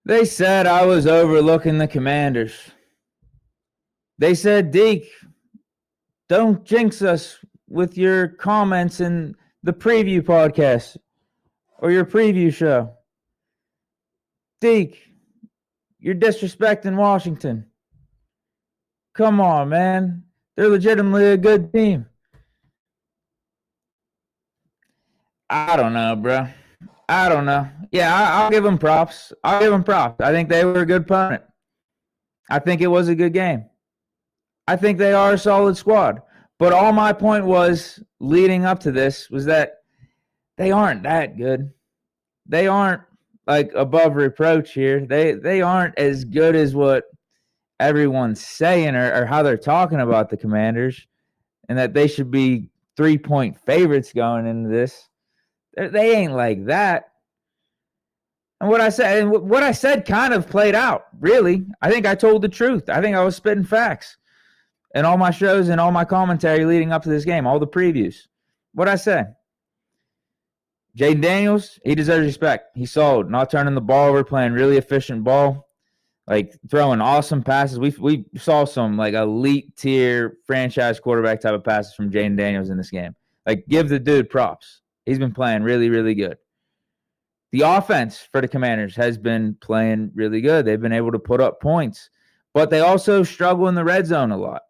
They said I was overlooking the Commanders. They said, Deke, don't jinx us with your comments in the preview podcast or your preview show. Deke, you're disrespecting Washington. Come on, man. They're legitimately a good team. I don't know, bro. I don't know. Yeah, I'll give them props. I think they were a good opponent. I think it was a good game. I think they are a solid squad. But all my point was leading up to this was that they aren't that good. They aren't like above reproach here. They aren't as good as what everyone's saying or how they're talking about the Commanders, and that they should be 3-point favorites going into this. They ain't like that. And what I said kind of played out, really. I think I told the truth. I think I was spitting facts in all my shows and all my commentary leading up to this game, all the previews. What'd I say? Jaden Daniels, he deserves respect. He's solid, not turning the ball over, playing really efficient ball, like throwing awesome passes. We saw some like elite tier franchise quarterback type of passes from Jaden Daniels in this game. Like, give the dude props. He's been playing really, really good. The offense for the Commanders has been playing really good. They've been able to put up points, but they also struggle in the red zone a lot.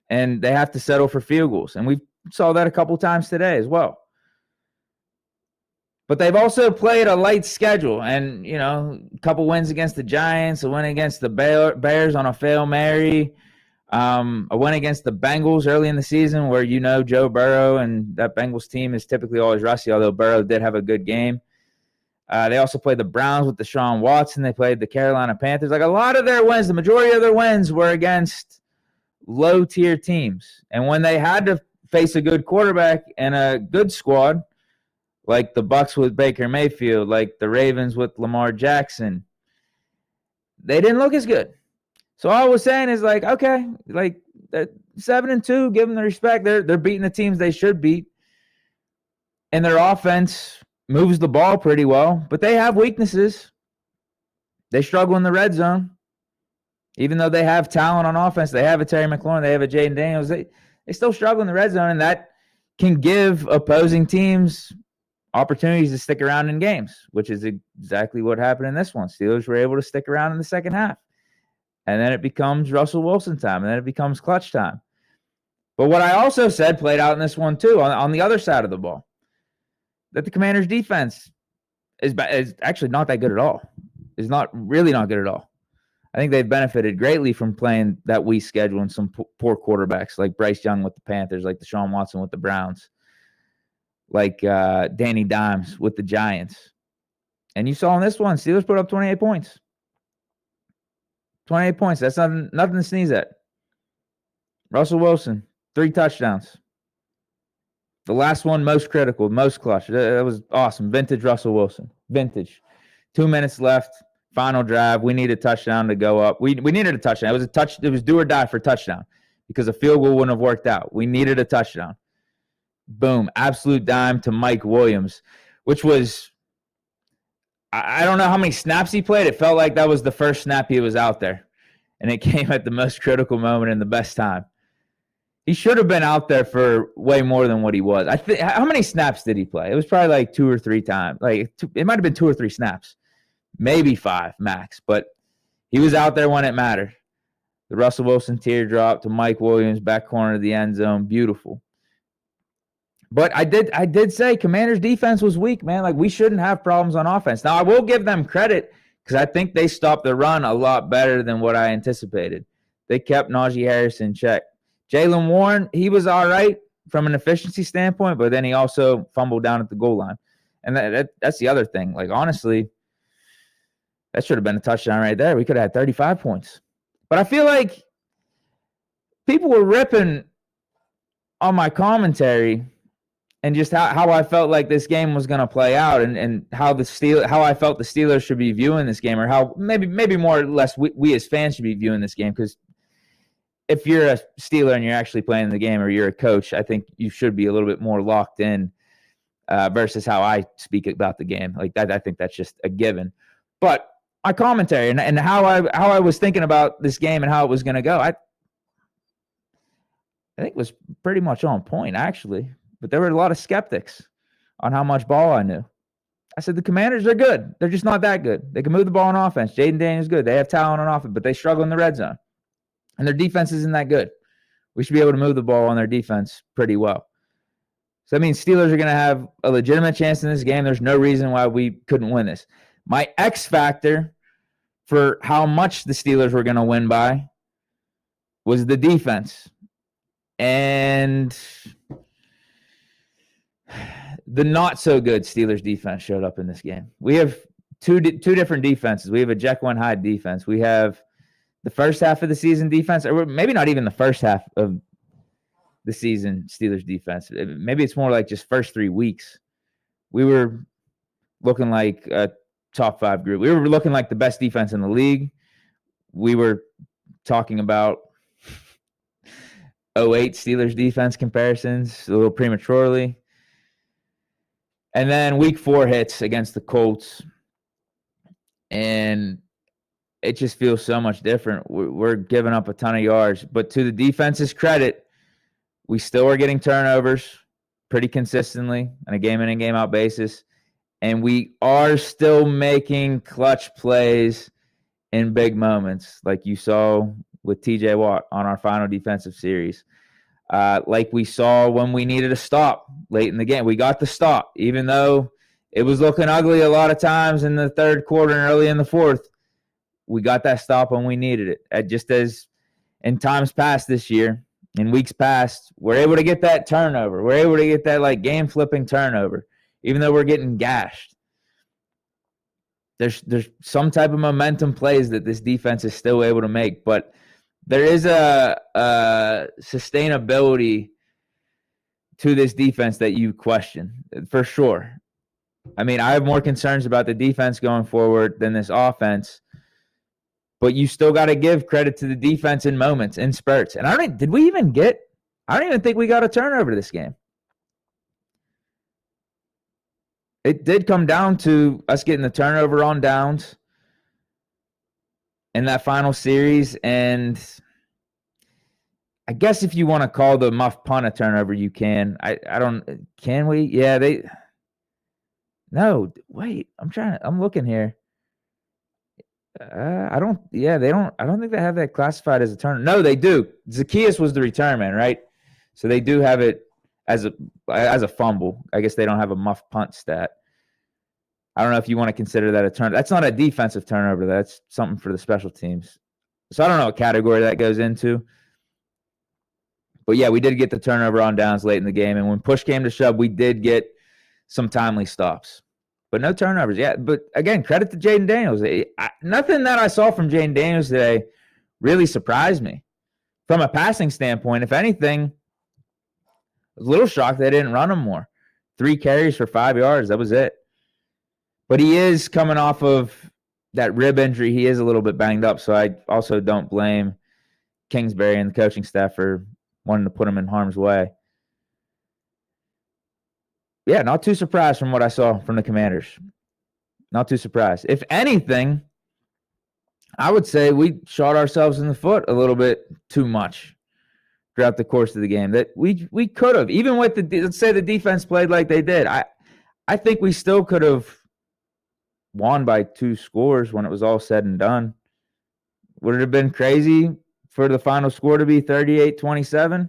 And they have to settle for field goals. And we saw that a couple times today as well. But they've also played a light schedule. And, you know, a couple wins against the Giants, a win against the Bears on a Hail Mary, a win against the Bengals early in the season where, you know, Joe Burrow and that Bengals team is typically always rusty, although Burrow did have a good game. They also played the Browns with Deshaun Watson. They played the Carolina Panthers. Like, a lot of their wins, the majority of their wins were against low-tier teams. And when they had to face a good quarterback and a good squad, like the Bucs with Baker Mayfield, like the Ravens with Lamar Jackson, they didn't look as good. So all I was saying is, like, okay, like 7-2, give them the respect. They're beating the teams they should beat. And their offense moves the ball pretty well, but they have weaknesses. They struggle in the red zone. Even though they have talent on offense, they have a Terry McLaurin, they have a Jaden Daniels, they still struggle in the red zone, and that can give opposing teams opportunities to stick around in games, which is exactly what happened in this one. Steelers were able to stick around in the second half. And then it becomes Russell Wilson time, and then it becomes clutch time. But what I also said played out in this one too, on the other side of the ball, that the Commanders' defense is actually not that good at all. It's not good at all. I think they've benefited greatly from playing that weak schedule and some poor quarterbacks like Bryce Young with the Panthers, like Deshaun Watson with the Browns, like Danny Dimes with the Giants. And you saw in this one, Steelers put up 28 points. 28 points. That's nothing to sneeze at. Russell Wilson, 3 touchdowns. The last one, most critical, most clutch. That was awesome. Vintage Russell Wilson. Vintage. 2 minutes left. Final drive. We need a touchdown to go up. We needed a touchdown. It was do or die for touchdown because a field goal wouldn't have worked out. We needed a touchdown. Boom. Absolute dime to Mike Williams, which was, I don't know how many snaps he played. It felt like that was the first snap he was out there. And it came at the most critical moment and the best time. He should have been out there for way more than what he was. How many snaps did he play? It was probably like 2 or 3 times. It might have been 2 or 3 snaps. Maybe 5 max. But he was out there when it mattered. The Russell Wilson teardrop to Mike Williams, back corner of the end zone. Beautiful. But I did say Commanders' defense was weak, man. Like, we shouldn't have problems on offense. Now, I will give them credit because I think they stopped the run a lot better than what I anticipated. They kept Najee Harris in check. Jaylen Warren, he was all right from an efficiency standpoint, but then he also fumbled down at the goal line. And that's the other thing. Like, honestly, that should have been a touchdown right there. We could have had 35 points. But I feel like people were ripping on my commentary and just how I felt like this game was going to play out and how I felt the Steelers should be viewing this game, or how maybe more or less we as fans should be viewing this game. Because if you're a Steeler and you're actually playing the game, or you're a coach, I think you should be a little bit more locked in versus how I speak about the game. Like that, I think that's just a given. But my commentary and how I was thinking about this game and how it was going to go. I think it was pretty much on point, actually. But there were a lot of skeptics on how much ball I knew. I said the Commanders are good. They're just not that good. They can move the ball on offense. Jaden Daniels is good. They have talent on offense, but they struggle in the red zone. And their defense isn't that good. We should be able to move the ball on their defense pretty well. So that means Steelers are going to have a legitimate chance in this game. There's no reason why we couldn't win this. My X factor for how much the Steelers were going to win by was the defense. And the not so good Steelers defense showed up in this game. We have two different defenses. We have a Jekyll and Hyde defense. We have the first half of the season defense, or maybe not even the first half of the season Steelers defense. Maybe it's more like just first 3 weeks. We were looking like a top 5 group. We were looking like the best defense in the league. We were talking about 08 Steelers defense comparisons a little prematurely. And then week 4 hits against the Colts. And it just feels so much different. We're giving up a ton of yards. But to the defense's credit, we still are getting turnovers pretty consistently on a game in and game out basis. And we are still making clutch plays in big moments, like you saw with TJ Watt on our final defensive series. Like we saw when we needed a stop late in the game. We got the stop, even though it was looking ugly a lot of times in the third quarter and early in the fourth. We got that stop when we needed it. Just as in times past this year, in weeks past, we're able to get that turnover. We're able to get that like game-flipping turnover, even though we're getting gashed. There's some type of momentum plays that this defense is still able to make, but there is a sustainability to this defense that you question, for sure. I mean, I have more concerns about the defense going forward than this offense, but you still got to give credit to the defense in moments, in spurts. And I don't even think we got a turnover this game. It did come down to us getting the turnover on downs in that final series. And I guess if you want to call the muff punt a turnover, you can. Can we? Yeah, no, wait, I'm looking here. I don't think they have that classified as a turnover. No, they do. Zacchaeus was the return man, right? So they do have it as a fumble. I guess they don't have a muff punt stat. I don't know if you want to consider that a turn. That's not a defensive turnover. That's something for the special teams. So I don't know what category that goes into. But yeah, we did get the turnover on downs late in the game. And when push came to shove, we did get some timely stops. But no turnovers. Yeah, but again, credit to Jaden Daniels. Nothing that I saw from Jaden Daniels today really surprised me. From a passing standpoint, if anything, I was a little shocked they didn't run him more. 3 carries for 5 yards. That was it. But he is coming off of that rib injury. He is a little bit banged up, so I also don't blame Kingsbury and the coaching staff for wanting to put him in harm's way. Yeah, not too surprised from what I saw from the Commanders. Not too surprised. If anything, I would say we shot ourselves in the foot a little bit too much throughout the course of the game. That we could have, even with let's say the defense played like they did. I think we still could have won by 2 scores when it was all said and done. Would it have been crazy for the final score to be 38-27?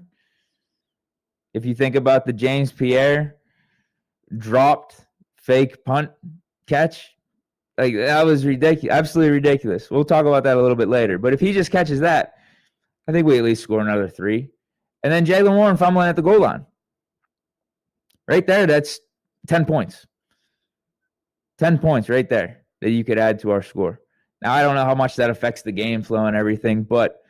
If you think about the James Pierre dropped fake punt catch, like that was ridiculous, absolutely ridiculous. We'll talk about that a little bit later. But if he just catches that, I think we at least score another 3. And then Jaylen Warren fumbling at the goal line. Right there, that's 10 points. 10 points right there that you could add to our score. Now, I don't know how much that affects the game flow and everything, but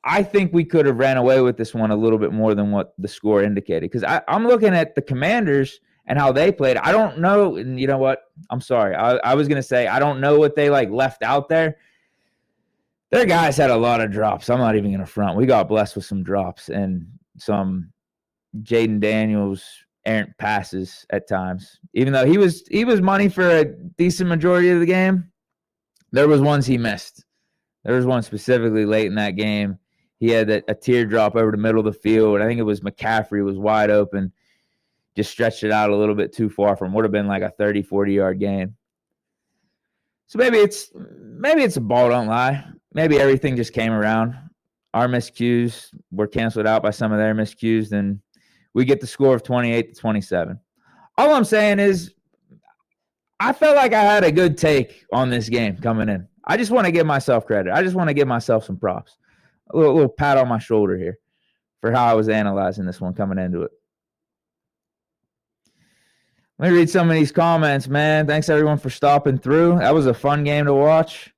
I think we could have ran away with this one a little bit more than what the score indicated. Because I'm looking at the Commanders and how they played. I don't know. And you know what? I'm sorry. I was going to say I don't know what they left out there. Their guys had a lot of drops. I'm not even going to front. We got blessed with some drops and some Jaden Daniels errant passes at times. Even though he was money for a decent majority of the game, There was ones he missed. There was one specifically late in that game. He had a teardrop over the middle of the field. I think it was McCaffrey was wide open. Just stretched it out a little bit too far from would have been like a 30, 40-yard game. So maybe it's a ball don't lie. Maybe everything just came around. Our miscues were canceled out by some of their miscues, and we get the score of 28-27. All I'm saying is I felt like I had a good take on this game coming in. I just want to give myself credit. I just want to give myself some props. A little pat on my shoulder here for how I was analyzing this one coming into it. Let me read some of these comments, man. Thanks, everyone, for stopping through. That was a fun game to watch.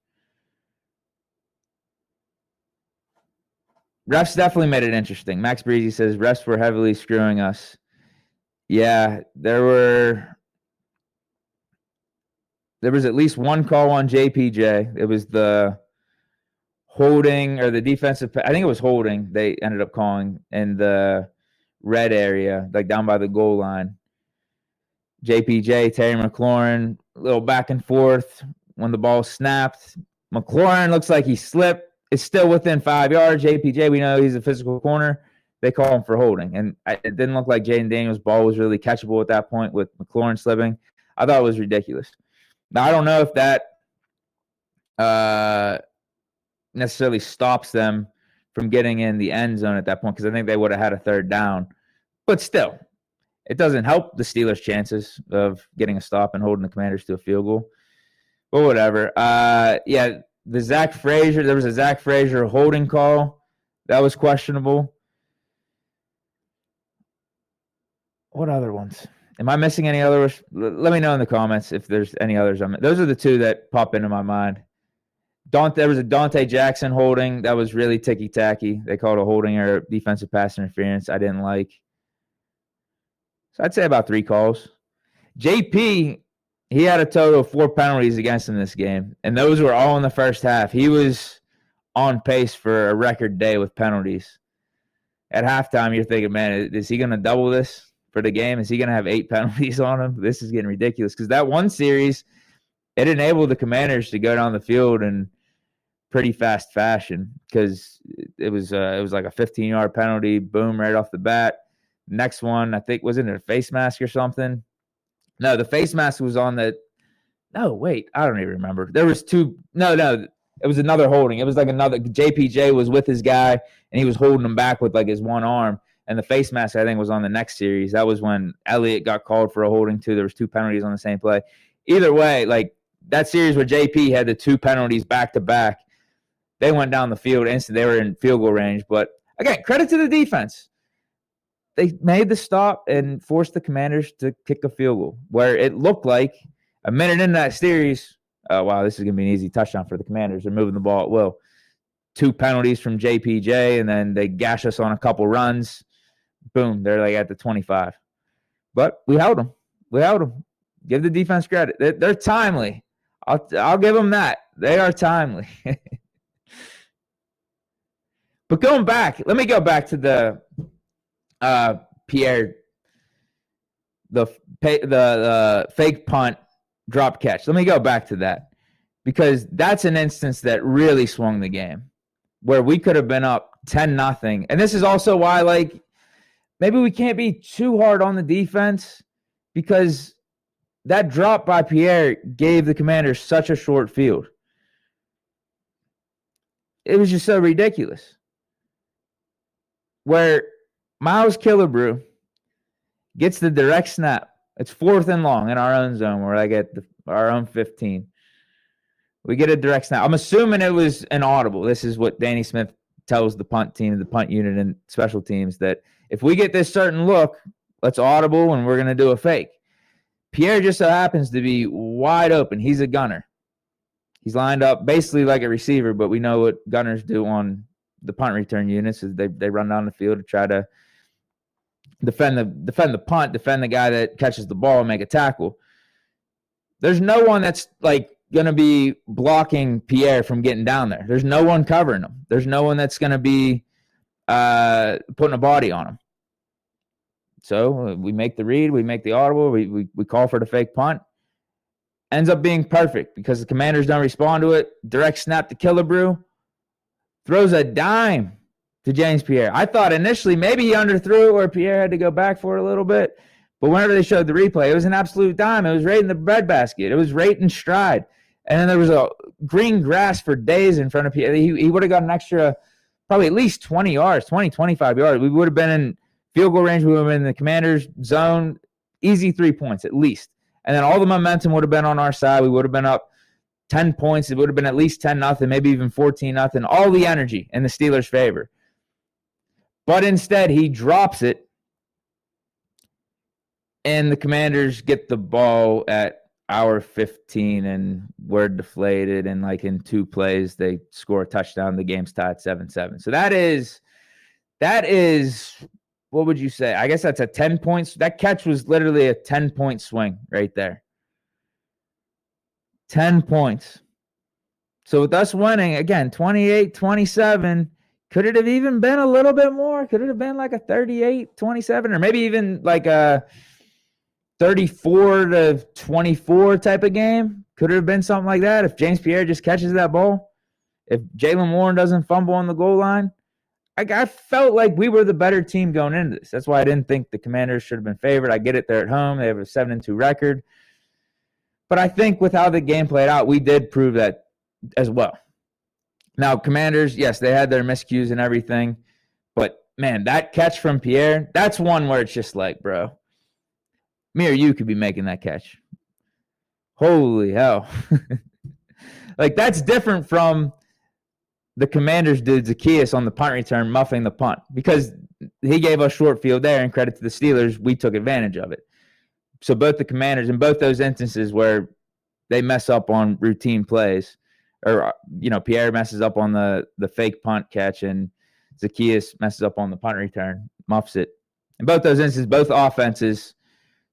Refs definitely made it interesting. Max Breezy says, refs were heavily screwing us. Yeah, there was at least one call on JPJ. It was the holding or the defensive. I think it was holding. They ended up calling in the red area, like down by the goal line. JPJ, Terry McLaurin, a little back and forth when the ball snapped. McLaurin looks like he slipped. It's still within 5 yards. JPJ, we know he's a physical corner. They call him for holding. And it didn't look like Jaden Daniels' ball was really catchable at that point with McLaurin slipping. I thought it was ridiculous. Now, I don't know if that necessarily stops them from getting in the end zone at that point, because I think they would have had a third down. But still, it doesn't help the Steelers' chances of getting a stop and holding the Commanders to a field goal. But whatever. Yeah, the Zach Frazier, there was a Zach Frazier holding call. That was questionable. What other ones? Am I missing any others? Let me know in the comments if there's any others. Those are the two that pop into my mind. There was a Dante Jackson holding. That was really ticky-tacky. They called a holding or defensive pass interference I didn't like. So I'd say about 3 calls. JP, he had a total of 4 penalties against him this game, and those were all in the first half. He was on pace for a record day with penalties. At halftime, you're thinking, man, is he going to double this for the game? Is he going to have 8 penalties on him? This is getting ridiculous, because that one series, it enabled the Commanders to go down the field in pretty fast fashion, because it was like a 15-yard penalty, boom, right off the bat. Next one, I think, was it a face mask or something? No, the face mask was on the – no, wait, I don't even remember. There was 2 – no, it was another holding. It was like another – JPJ was with his guy, and he was holding him back with like his one arm. And the face mask, I think, was on the next series. That was when Elliott got called for a holding too. There was 2 penalties on the same play. Either way, like that series where JP had the 2 penalties back-to-back, they went down the field instantly. They were in field goal range. But, again, credit to the defense. They made the stop and forced the Commanders to kick a field goal, where it looked like a minute into that series, oh, wow, this is going to be an easy touchdown for the Commanders. They're moving the ball at will. 2 penalties from JPJ, and then they gash us on a couple runs. Boom, they're like at the 25. But we held them. Give the defense credit. They're timely. I'll give them that. They are timely. But going back, let me go back to the Pierre, the fake punt drop catch. Let me go back to that, because that's an instance that really swung the game, where we could have been up 10-0. And this is also why, like, maybe we can't be too hard on the defense, because that drop by Pierre gave the Commanders such a short field. It was just so ridiculous. Where Miles Killebrew gets the direct snap. It's 4th and long in our own zone. We're like at our own 15. We get a direct snap. I'm assuming it was an audible. This is what Danny Smith tells the punt team, the punt unit and special teams, that if we get this certain look, let's audible and we're going to do a fake. Pierre just so happens to be wide open. He's a gunner. He's lined up basically like a receiver, but we know what gunners do on the punt return units is they run down the field to try to defend the punt, defend the guy that catches the ball and make a tackle. There's no one that's like going to be blocking Pierre from getting down there. There's no one covering him. There's no one that's going to be putting a body on him. So we make the read, we make the audible, we call for the fake punt. ends up being perfect because the Commanders don't respond to it. Direct snap to Killebrew. Throws a dime to James Pierre. I thought initially maybe he underthrew it or Pierre had to go back for it a little bit. But whenever they showed the replay, it was an absolute dime. It was right in the breadbasket. It was right in stride. And then there was a green grass for days in front of Pierre. He would have got an extra, probably at least 20 yards, 20, 25 yards. We would have been in field goal range. We would have been in the Commanders' zone. Easy 3 points at least. And then all the momentum would have been on our side. We would have been up 10 points. It would have been at least 10-0, maybe even 14-0. All the energy in the Steelers' favor. But instead, he drops it. And the Commanders get the ball at hour 15, and we're deflated. And like in 2 plays, they score a touchdown. The game's tied 7-7. So that is, what would you say? I guess that's a 10 points. That catch was literally a 10-point swing right there. 10 points. So with us winning, again, 28-27, could it have even been a little bit more? Could it have been like a 38-27 or maybe even like a 34-24 type of game? Could it have been something like that if James Pierre just catches that ball? If Jalen Warren doesn't fumble on the goal line? I felt like we were the better team going into this. That's why I didn't think the Commanders should have been favored. I get it, they're at home. They have a 7-2 record. But I think with how the game played out, we did prove that as well. Now, Commanders, yes, they had their miscues and everything. But, man, that catch from Pierre, that's one where it's just like, bro, me or you could be making that catch. Holy hell. Like, that's different from the Commanders dude, Zacchaeus, on the punt return, muffing the punt. Because he gave us short field there, and credit to the Steelers, we took advantage of it. So both the Commanders, in both those instances where they mess up on routine plays, or, Pierre messes up on the fake punt catch, and Zacchaeus messes up on the punt return, muffs it. In both those instances, both offenses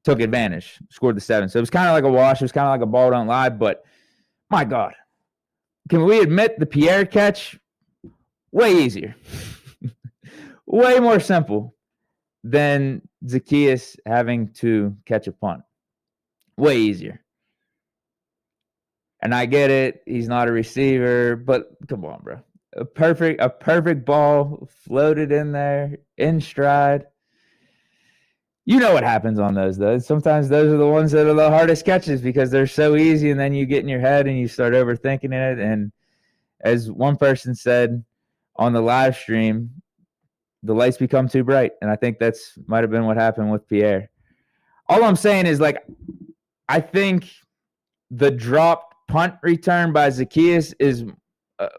took advantage, scored the 7. So it was kind of like a wash. It was kind of like a ball don't lie. But, my God, can we admit the Pierre catch? Way easier. Way more simple than Zacchaeus having to catch a punt. Way easier. And I get it. He's not a receiver. But, come on, bro. A perfect ball floated in there, in stride. You know what happens on those, though. Sometimes those are the ones that are the hardest catches because they're so easy, and then you get in your head and you start overthinking it. And as one person said on the live stream, the lights become too bright. And I think that's might have been what happened with Pierre. All I'm saying is, like, I think the dropped punt return by Zacchaeus is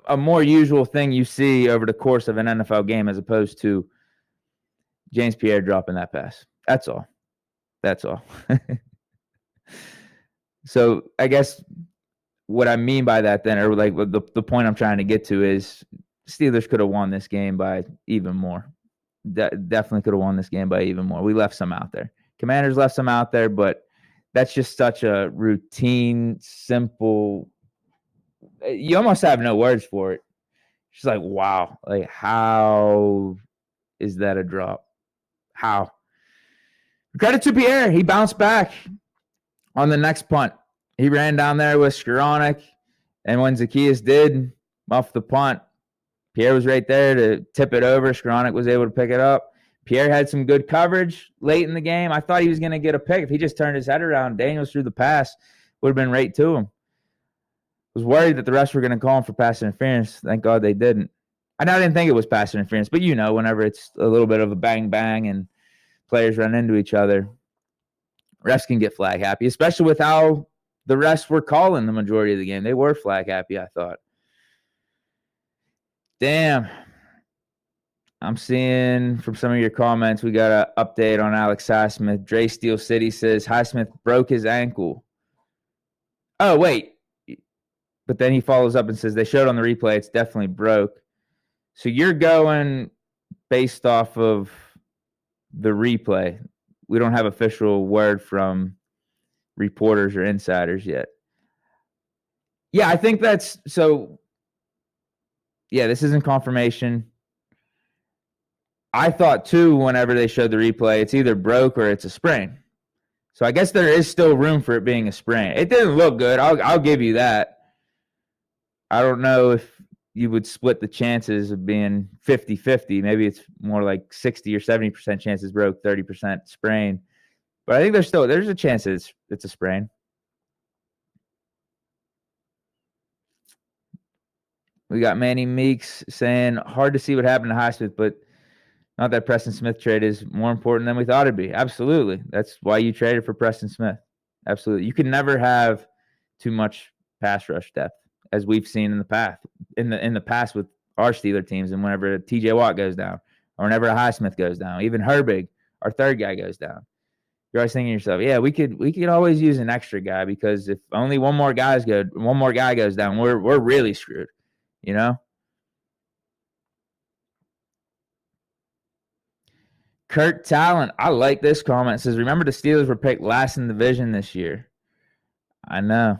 a more usual thing you see over the course of an NFL game as opposed to James Pierre dropping that pass. That's all. So I guess what I mean by that then, or like the point I'm trying to get to is Steelers could have won this game by even more. Definitely could have won this game by even more. We left some out there. Commanders left some out there, but that's just such a routine, simple. You almost have no words for it. She's like, wow, like how is that a drop? How? Credit to Pierre. He bounced back on the next punt. He ran down there with Skoranek, and when Zacchaeus did muff the punt, Pierre was right there to tip it over. Skoranek was able to pick it up. Pierre had some good coverage late in the game. I thought he was going to get a pick. If he just turned his head around, Daniels threw the pass, would have been right to him. I was worried that the refs were going to call him for pass interference. Thank God they didn't. And I didn't think it was pass interference, but whenever it's a little bit of a bang-bang and players run into each other, refs can get flag happy, especially with how the refs were calling the majority of the game. They were flag happy, I thought. Damn. I'm seeing from some of your comments, we got an update on Alex Highsmith. Dre Steel City says Highsmith broke his ankle. Oh, wait. But then he follows up and says they showed on the replay it's definitely broke. So you're going based off of the replay. We don't have official word from reporters or insiders yet. Yeah, I think that's so. Yeah, this isn't confirmation. I thought too, whenever they showed the replay, it's either broke or it's a sprain. So I guess there is still room for it being a sprain. It didn't look good. I'll give you that. I don't know if you would split the chances of being 50-50. Maybe it's more like 60 or 70% chances broke, 30% sprain. But I think there's a chance it's a sprain. We got Manny Meeks saying, hard to see what happened to Highsmith, but not that Preston Smith trade is more important than we thought it'd be. Absolutely. That's why you traded for Preston Smith. Absolutely. You can never have too much pass rush depth, as we've seen in the past with our Steeler teams, and whenever TJ Watt goes down, or whenever Highsmith goes down, even Herbig, our third guy, goes down. You're always thinking to yourself, yeah, we could always use an extra guy, because if only one more guy goes down, we're really screwed, you know? Kurt Talent, I like this comment. It says, remember the Steelers were picked last in the division this year. I know.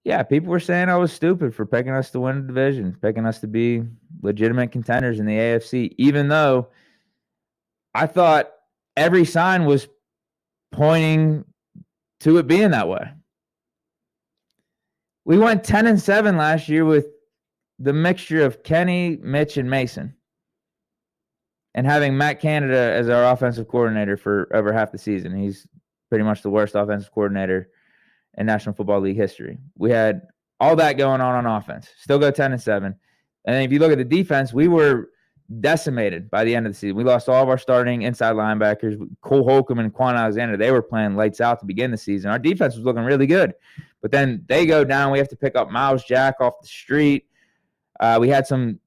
Yeah, people were saying I was stupid for picking us to win the division, picking us to be legitimate contenders in the AFC, even though I thought every sign was pointing to it being that way. We went 10-7 last year with the mixture of Kenny, Mitch, and Mason, and having Matt Canada as our offensive coordinator for over half the season. He's pretty much the worst offensive coordinator in National Football League history. We had all that going on offense. Still go 10-7. And then if you look at the defense, we were decimated by the end of the season. We lost all of our starting inside linebackers. Cole Holcomb and Quan Alexander, they were playing lights out to begin the season. Our defense was looking really good. But then they go down. We have to pick up Miles Jack off the street. We had some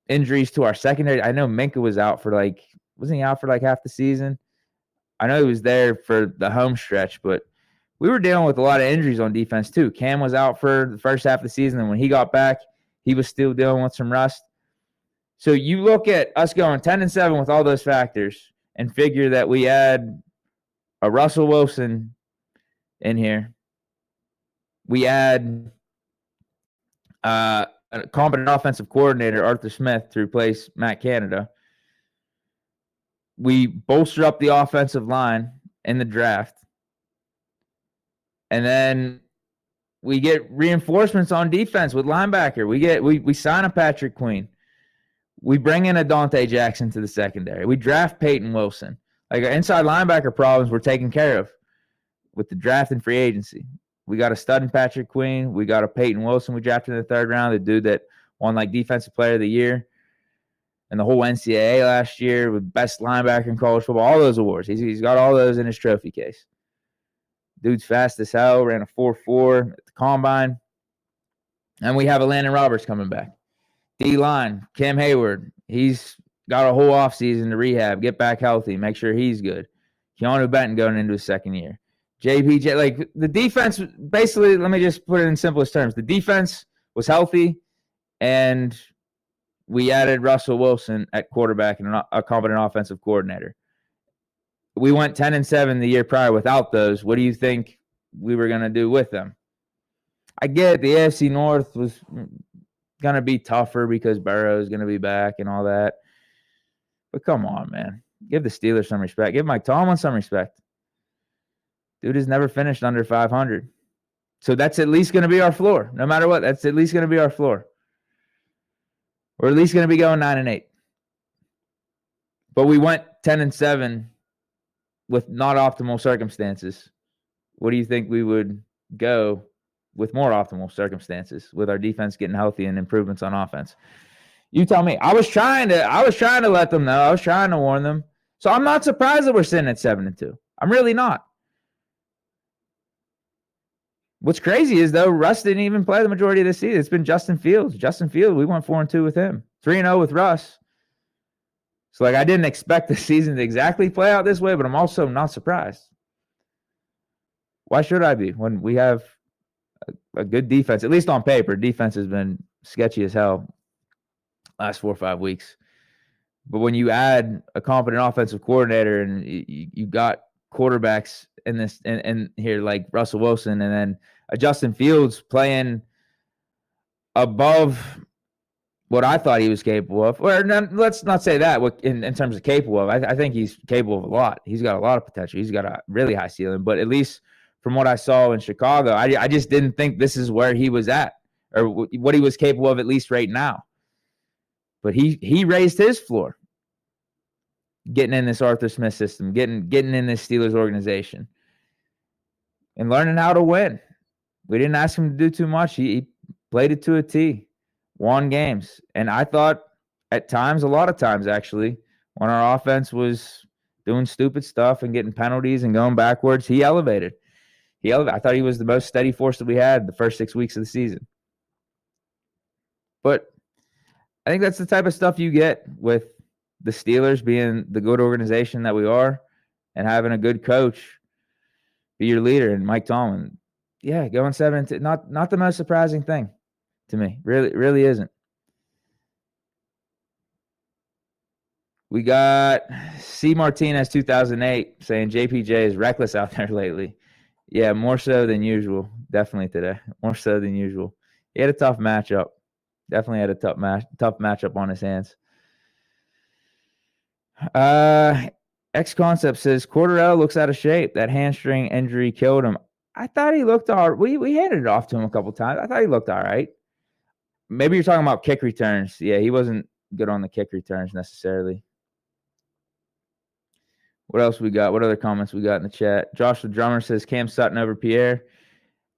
injuries to our secondary. I know Minka was out for wasn't he out for half the season? I know he was there for the home stretch, but we were dealing with a lot of injuries on defense too. Cam was out for the first half of the season, and when he got back, he was still dealing with some rust. So you look at us going 10-7 with all those factors and figure that we add a Russell Wilson in here. We add a competent offensive coordinator, Arthur Smith, to replace Matt Canada. We bolster up the offensive line in the draft. And then we get reinforcements on defense with linebacker. We sign a Patrick Queen. We bring in a Dante Jackson to the secondary. We draft Peyton Wilson. Like, our inside linebacker problems we're taken care of with the draft and free agency. We got a stud in Patrick Queen. We got a Peyton Wilson we drafted in the third round, the dude that won Defensive Player of the Year and the whole NCAA last year, with best linebacker in college football, all those awards. He's got all those in his trophy case. Dude's fast as hell, ran a 4.4 at the combine. And we have a Landon Roberts coming back. D-line, Cam Hayward. He's got a whole offseason to rehab, get back healthy, make sure he's good. Keanu Benton going into his second year. JPJ, the defense, basically, let me just put it in simplest terms. The defense was healthy, and we added Russell Wilson at quarterback and a competent offensive coordinator. We went 10-7 the year prior without those. What do you think we were going to do with them? I get the AFC North was going to be tougher because Burrow's going to be back and all that. But come on, man. Give the Steelers some respect. Give Mike Tomlin some respect. Dude has never finished under 500. So that's at least going to be our floor. No matter what, that's at least going to be our floor. We're at least going to be going 9-8. But we went 10-7 with not optimal circumstances. What do you think we would go with more optimal circumstances, with our defense getting healthy and improvements on offense? You tell me. I was trying to let them know. I was trying to warn them. So I'm not surprised that we're sitting at 7-2. I'm really not. What's crazy is, though, Russ didn't even play the majority of the season. It's been Justin Fields. We went 4-2 with him. 3-0 with Russ. So, I didn't expect the season to exactly play out this way, but I'm also not surprised. Why should I be when we have a good defense? At least on paper, defense has been sketchy as hell last 4 or 5 weeks. But when you add a competent offensive coordinator and you got quarterbacks in this and here like Russell Wilson, and then a Justin Fields playing above what I thought he was capable of. Or let's not say that in terms of capable of. I think he's capable of a lot. He's got a lot of potential. He's got a really high ceiling. But at least from what I saw in Chicago, I just didn't think this is where he was at or what he was capable of, at least right now. But he raised his floor getting in this Arthur Smith system, getting in this Steelers organization and learning how to win. We didn't ask him to do too much. He played it to a T, won games. And I thought at times, a lot of times actually, when our offense was doing stupid stuff and getting penalties and going backwards, he elevated. I thought he was the most steady force that we had the first 6 weeks of the season. But I think that's the type of stuff you get with the Steelers being the good organization that we are and having a good coach be your leader and Mike Tomlin. Yeah, going 7-2, not the most surprising thing to me. Really isn't. We got C. Martinez 2008 saying JPJ is reckless out there lately. Yeah, more so than usual. Definitely today. More so than usual. He had a tough matchup. Definitely had a tough matchup on his hands. X Concept says Cordarrelle looks out of shape. That hamstring injury killed him. I thought he looked all right. We handed it off to him a couple times. I thought he looked all right. Maybe you're talking about kick returns. Yeah, he wasn't good on the kick returns necessarily. What else we got? What other comments we got in the chat? Josh the Drummer says Cam Sutton over Pierre.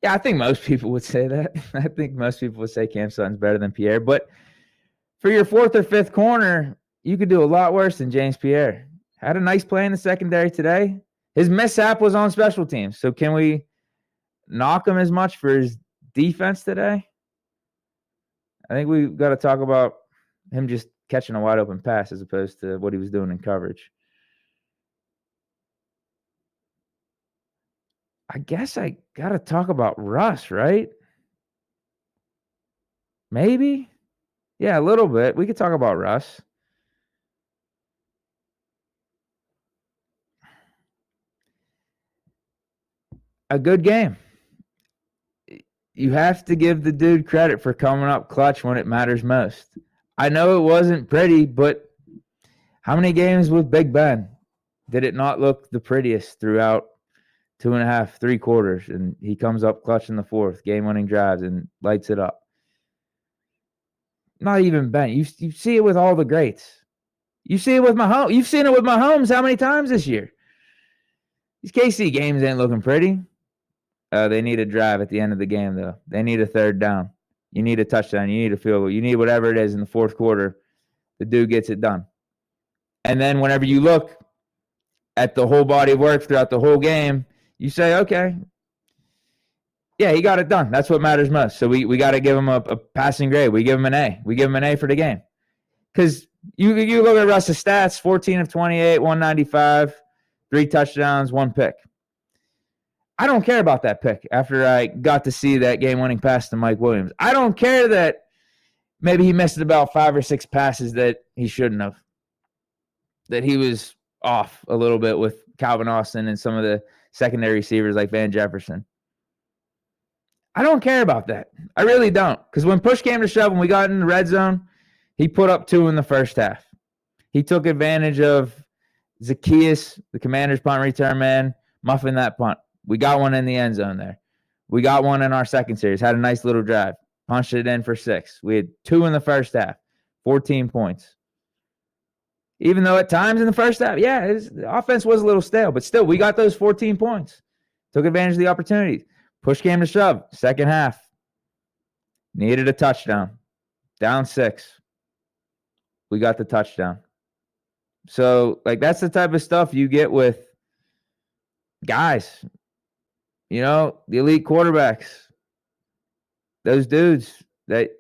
Yeah, I think most people would say that. I think most people would say Cam Sutton's better than Pierre. But for your fourth or fifth corner, you could do a lot worse than James Pierre. Had a nice play in the secondary today. His mishap was on special teams. So can we knock him as much for his defense today? I think we've got to talk about him just catching a wide open pass as opposed to what he was doing in coverage. I guess I got to talk about Russ, right? Maybe? Yeah, a little bit. We could talk about Russ. A good game. You have to give the dude credit for coming up clutch when it matters most. I know it wasn't pretty, but how many games with Big Ben did it not look the prettiest throughout 2.5, 3 quarters? And he comes up clutch in the fourth, game-winning drives, and lights it up. Not even Ben. You see it with all the greats. You see it with Mahomes. You've seen it with Mahomes how many times this year? These KC games ain't looking pretty. They need a drive at the end of the game, though. They need a third down. You need a touchdown. You need a field goal. You need whatever it is in the fourth quarter. The dude gets it done. And then whenever you look at the whole body of work throughout the whole game, you say, okay, yeah, he got it done. That's what matters most. So we got to give him a passing grade. We give him an A. We give him an A for the game. Because you look at Russ's stats, 14 of 28, 195, 3 touchdowns, 1 pick. I don't care about that pick after I got to see that game-winning pass to Mike Williams. I don't care that maybe he missed about 5 or 6 passes that he shouldn't have, that he was off a little bit with Calvin Austin and some of the secondary receivers like Van Jefferson. I don't care about that. I really don't. Because when push came to shove, when we got in the red zone, he put up 2 in the first half. He took advantage of Zacchaeus, the Commander's punt return man, muffing that punt. We got one in the end zone there. We got one in our second series. Had a nice little drive. Punched it in for 6. We had 2 in the first half. 14 points. Even though at times in the first half, the offense was a little stale. But still, we got those 14 points. Took advantage of the opportunities. Push came to shove. Second half. Needed a touchdown. Down 6. We got the touchdown. So, that's the type of stuff you get with guys. You know, the elite quarterbacks. Those dudes that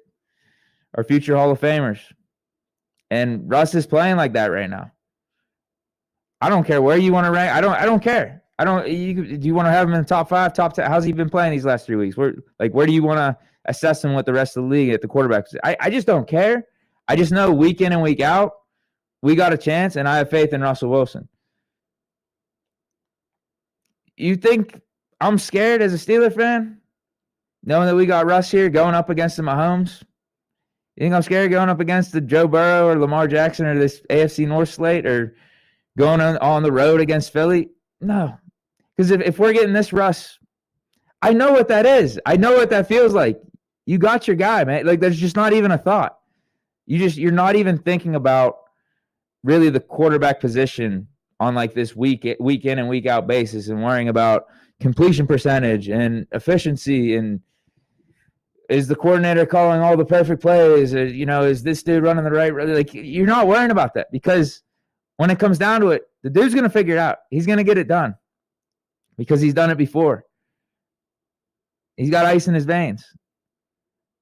are future Hall of Famers. And Russ is playing like that right now. I don't care where you want to rank. I don't care. Do you want to have him in the top 5, top 10? How's he been playing these last 3 weeks? Where do you want to assess him with the rest of the league at the quarterback? I just don't care. I just know week in and week out, we got a chance, and I have faith in Russell Wilson. You think I'm scared as a Steeler fan, knowing that we got Russ here going up against the Mahomes? You think I'm scared going up against the Joe Burrow or Lamar Jackson or this AFC North slate or going on the road against Philly? No. Because if we're getting this Russ, I know what that is. I know what that feels like. You got your guy, man. Like, there's just not even a thought. You're not even thinking about really the quarterback position on like this week in and week out basis and worrying about completion percentage and efficiency and is the coordinator calling all the perfect plays? Or, is this dude running the right? Like, you're not worrying about that because when it comes down to it, the dude's going to figure it out. He's going to get it done because he's done it before. He's got ice in his veins.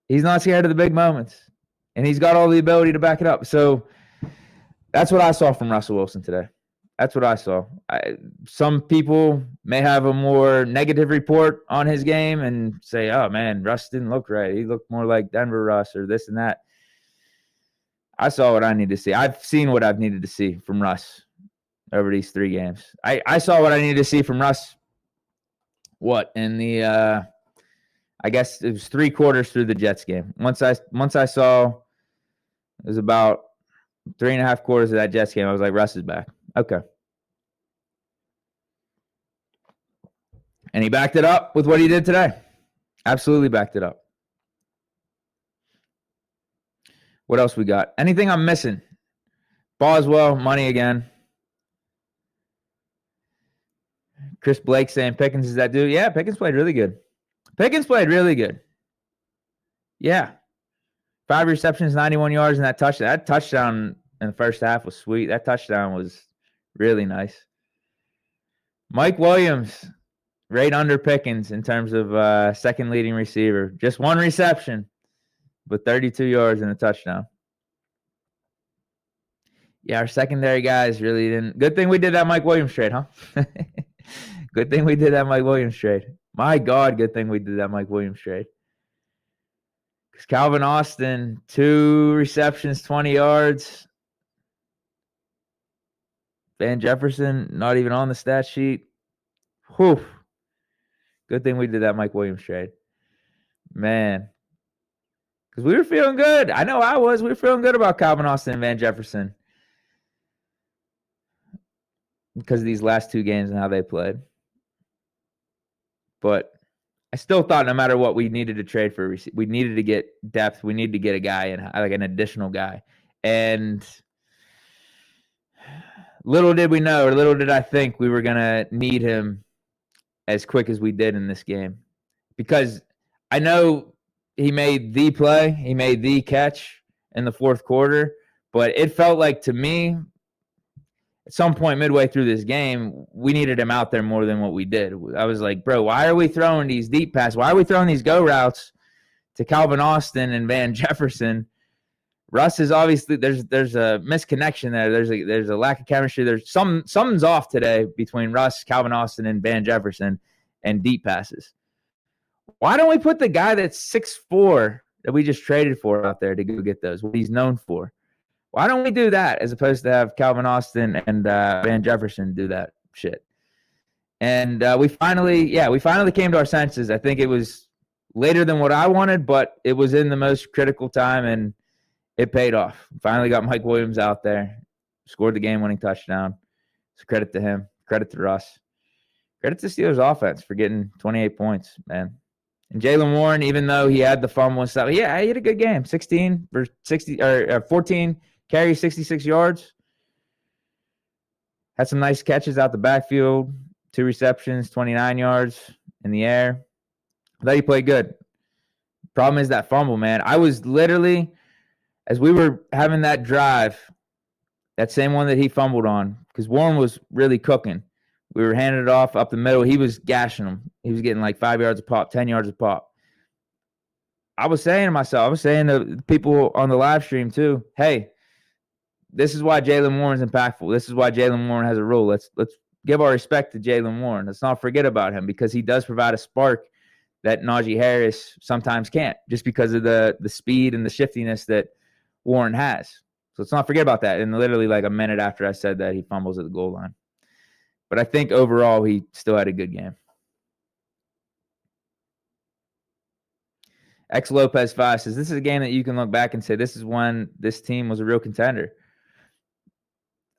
He's not scared of the big moments, and he's got all the ability to back it up. So that's what I saw from Russell Wilson today. That's what I saw. Some people may have a more negative report on his game and say, oh, man, Russ didn't look right. He looked more like Denver Russ or this and that. I saw what I need to see. I've seen what I've needed to see from Russ over these 3 games. I saw what I needed to see from Russ, in the I guess it was 3 quarters through the Jets game. Once I saw it was about 3.5 quarters of that Jets game, I was like, Russ is back. Okay. And he backed it up with what he did today. Absolutely backed it up. What else we got? Anything I'm missing? Boswell, money again. Chris Blake saying Pickens is that dude. Yeah, Pickens played really good. Yeah. 5 receptions, 91 yards, and that touchdown. That touchdown in the first half was sweet. That touchdown was really nice. Mike Williams, right under Pickens in terms of second leading receiver. Just 1 reception, but 32 yards and a touchdown. Yeah, our secondary guys really didn't. Good thing we did that Mike Williams trade, huh? Good thing we did that Mike Williams trade. My God, good thing we did that Mike Williams trade. Because Calvin Austin, 2 receptions, 20 yards. Van Jefferson, not even on the stat sheet. Whew. Good thing we did that Mike Williams trade. Man. Because we were feeling good. I know I was. We were feeling good about Calvin Austin and Van Jefferson. Because of these last 2 games and how they played. But I still thought no matter what, we needed to trade for we needed to get depth. We needed to get a guy and like an additional guy. And little did we know, or little did I think we were going to need him as quick as we did in this game. Because I know he made the play, he made the catch in the 4th quarter, but it felt like to me, at some point midway through this game, we needed him out there more than what we did. I was like, bro, why are we throwing these deep passes? Why are we throwing these go routes to Calvin Austin and Van Jefferson? Russ is obviously there's a misconnection there. There's a lack of chemistry. There's something's off today between Russ, Calvin Austin, and Van Jefferson and deep passes. Why don't we put the guy that's 6'4" that we just traded for out there to go get those? What he's known for. Why don't we do that as opposed to have Calvin Austin and Van Jefferson do that shit? And we finally came to our senses. I think it was later than what I wanted, but it was in the most critical time, and it paid off. Finally got Mike Williams out there, scored the game-winning touchdown. So credit to him. Credit to Russ. Credit to Steelers offense for getting 28 points, man. And Jaylen Warren, even though he had the fumble and stuff, yeah, he had a good game. 14 carries, 66 yards. Had some nice catches out the backfield. 2 receptions, 29 yards in the air. I thought he played good. Problem is that fumble, man. I was literally, as we were having that drive, that same one that he fumbled on, because Warren was really cooking. We were handing it off up the middle. He was gashing them. He was getting like 5 yards a pop, 10 yards a pop. I was saying to myself, to the people on the live stream too, hey, this is why Jaylen Warren's impactful. This is why Jaylen Warren has a role. Let's give our respect to Jaylen Warren. Let's not forget about him because he does provide a spark that Najee Harris sometimes can't, just because of the speed and the shiftiness that Warren has. So let's not forget about that. And literally like a minute after I said that, he fumbles at the goal line. But I think overall he still had a good game. X Lopez 5 says, this is a game that you can look back and say, this is when this team was a real contender.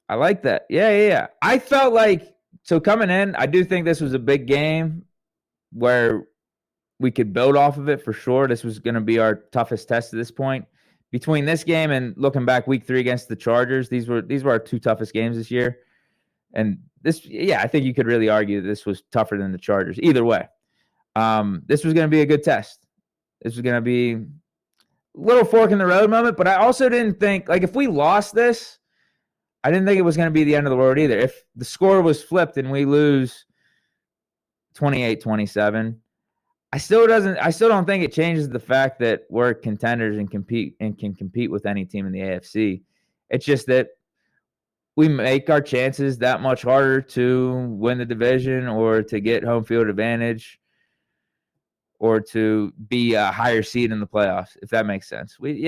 I like that. Yeah. I felt like, so coming in, I do think this was a big game where we could build off of it for sure. This was going to be our toughest test at this point. Between this game and looking back week 3 against the Chargers, these were our 2 toughest games this year. And this, I think you could really argue that this was tougher than the Chargers. Either way, this was going to be a good test. This was going to be a little fork in the road moment, but I also didn't think, like, if we lost this, I didn't think it was going to be the end of the world either. If the score was flipped and we lose 28-27, I still don't think it changes the fact that we're contenders and can compete with any team in the AFC. It's just that we make our chances that much harder to win the division or to get home field advantage or to be a higher seed in the playoffs, if that makes sense. We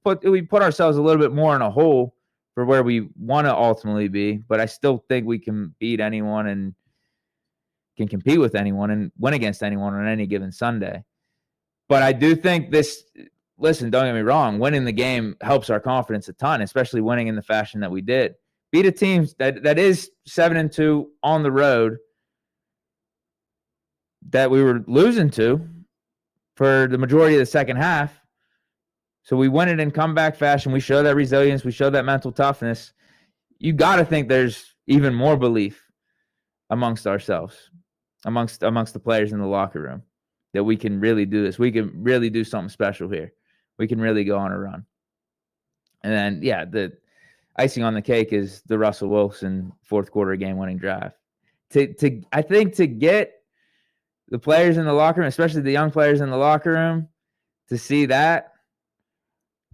put ourselves a little bit more in a hole for where we want to ultimately be, but I still think we can beat anyone and can compete with anyone and win against anyone on any given Sunday. But I do think listen, don't get me wrong, winning the game helps our confidence a ton, especially winning in the fashion that we did. Beat a team that is 7-2 on the road that we were losing to for the majority of the second half. So we win it in comeback fashion. We show that resilience. We show that mental toughness. You got to think there's even more belief amongst ourselves, amongst the players in the locker room, that we can really do this. We can really do something special here. We can really go on a run. And then, the icing on the cake is the Russell Wilson fourth quarter game-winning drive. I think to get the players in the locker room, especially the young players in the locker room, to see that,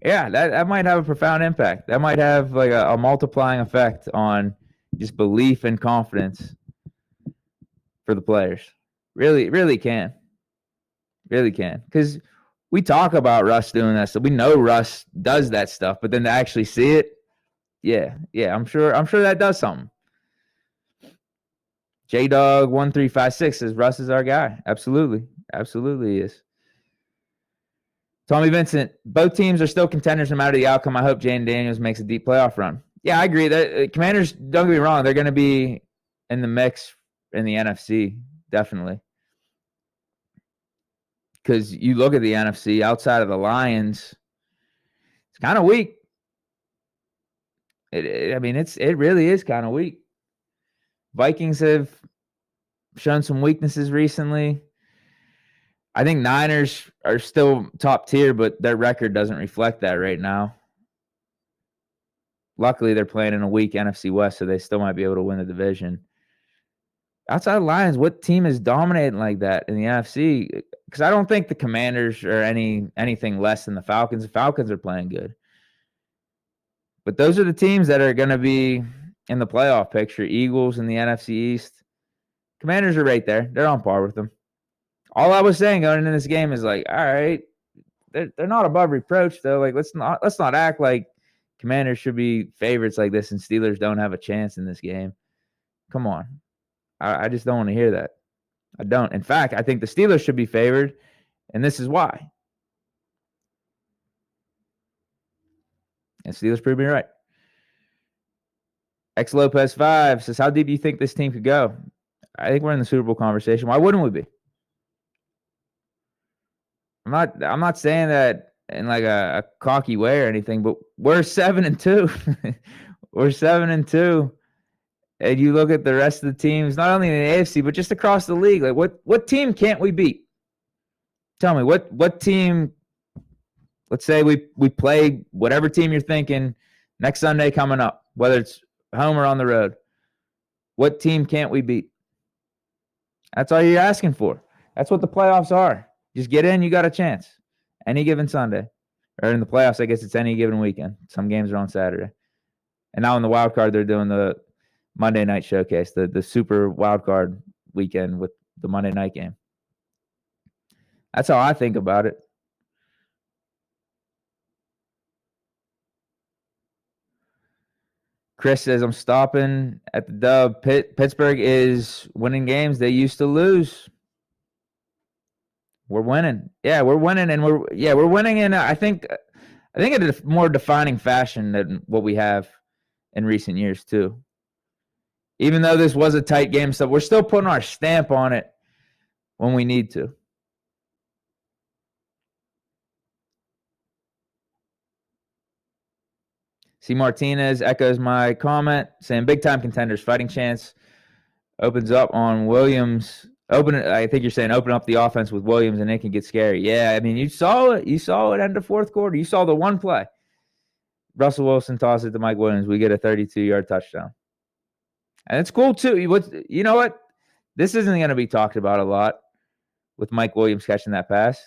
that might have a profound impact. That might have like a multiplying effect on just belief and confidence for the players. Really, really can. Really can. Because we talk about Russ doing that, so we know Russ does that stuff, but then to actually see it, I'm sure that does something. JDog1356 says Russ is our guy. Absolutely he is. Tommy Vincent, both teams are still contenders no matter the outcome. I hope Jane Daniels makes a deep playoff run. Yeah, I agree. Commanders, don't get me wrong, they're going to be in the mix in the NFC, definitely. Because you look at the NFC, outside of the Lions, it's kind of weak. It really is kind of weak. Vikings have shown some weaknesses recently. I think Niners are still top tier, but their record doesn't reflect that right now. Luckily, they're playing in a weak NFC West, so they still might be able to win the division. Outside of Lions, what team is dominating like that in the NFC? Because I don't think the Commanders are anything less than the Falcons. The Falcons are playing good. But those are the teams that are going to be in the playoff picture. Eagles in the NFC East. Commanders are right there. They're on par with them. All I was saying going into this game is like, all right, they're not above reproach though. Like let's not act like Commanders should be favorites like this and Steelers don't have a chance in this game. Come on. I just don't want to hear that. I don't. In fact, I think the Steelers should be favored, and this is why. And Steelers proved me right. X Lopez 5 says, how deep do you think this team could go? I think we're in the Super Bowl conversation. Why wouldn't we be? I'm not saying that in like a cocky way or anything, but we're 7-2. We're 7-2. And you look at the rest of the teams, not only in the AFC, but just across the league. Like what team can't we beat? Tell me, what team, let's say we play whatever team you're thinking next Sunday coming up, whether it's home or on the road. What team can't we beat? That's all you're asking for. That's what the playoffs are. Just get in, you got a chance. Any given Sunday. Or in the playoffs, I guess it's any given weekend. Some games are on Saturday. And now in the wild card, they're doing the Monday night showcase, the super wild card weekend with the Monday night game. That's how I think about it. Chris says, I'm stopping at the dub. Pittsburgh is winning games they used to lose. We're winning. Yeah, we're winning, and we're winning in I think in a more defining fashion than what we have in recent years too. Even though this was a tight game, so we're still putting our stamp on it when we need to. C. Martinez echoes my comment, saying big time contenders, fighting chance opens up on Williams. I think you're saying open up the offense with Williams and it can get scary. Yeah, I mean, you saw it. You saw it end of fourth quarter. You saw the one play. Russell Wilson tosses it to Mike Williams. We get a 32-yard touchdown. And it's cool, too. You know what? This isn't going to be talked about a lot with Mike Williams catching that pass.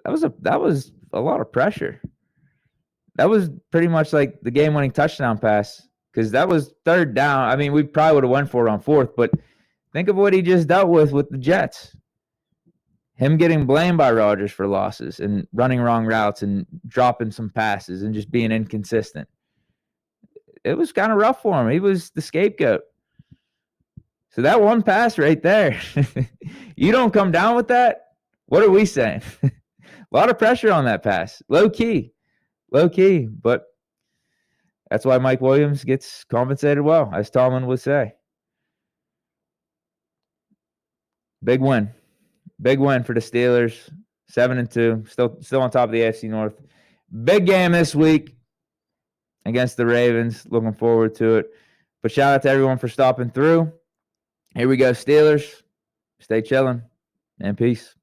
That was a lot of pressure. That was pretty much like the game-winning touchdown pass because that was third down. I mean, we probably would have went for it on fourth, but think of what he just dealt with the Jets. Him getting blamed by Rodgers for losses and running wrong routes and dropping some passes and just being inconsistent. It was kind of rough for him. He was the scapegoat. So that one pass right there, you don't come down with that? What are we saying? A lot of pressure on that pass. Low key, but that's why Mike Williams gets compensated well, as Tomlin would say. Big win for the Steelers, 7-2, still on top of the AFC North. Big game this week against the Ravens. Looking forward to it. But shout out to everyone for stopping through. Here we go, Steelers. Stay chilling and peace.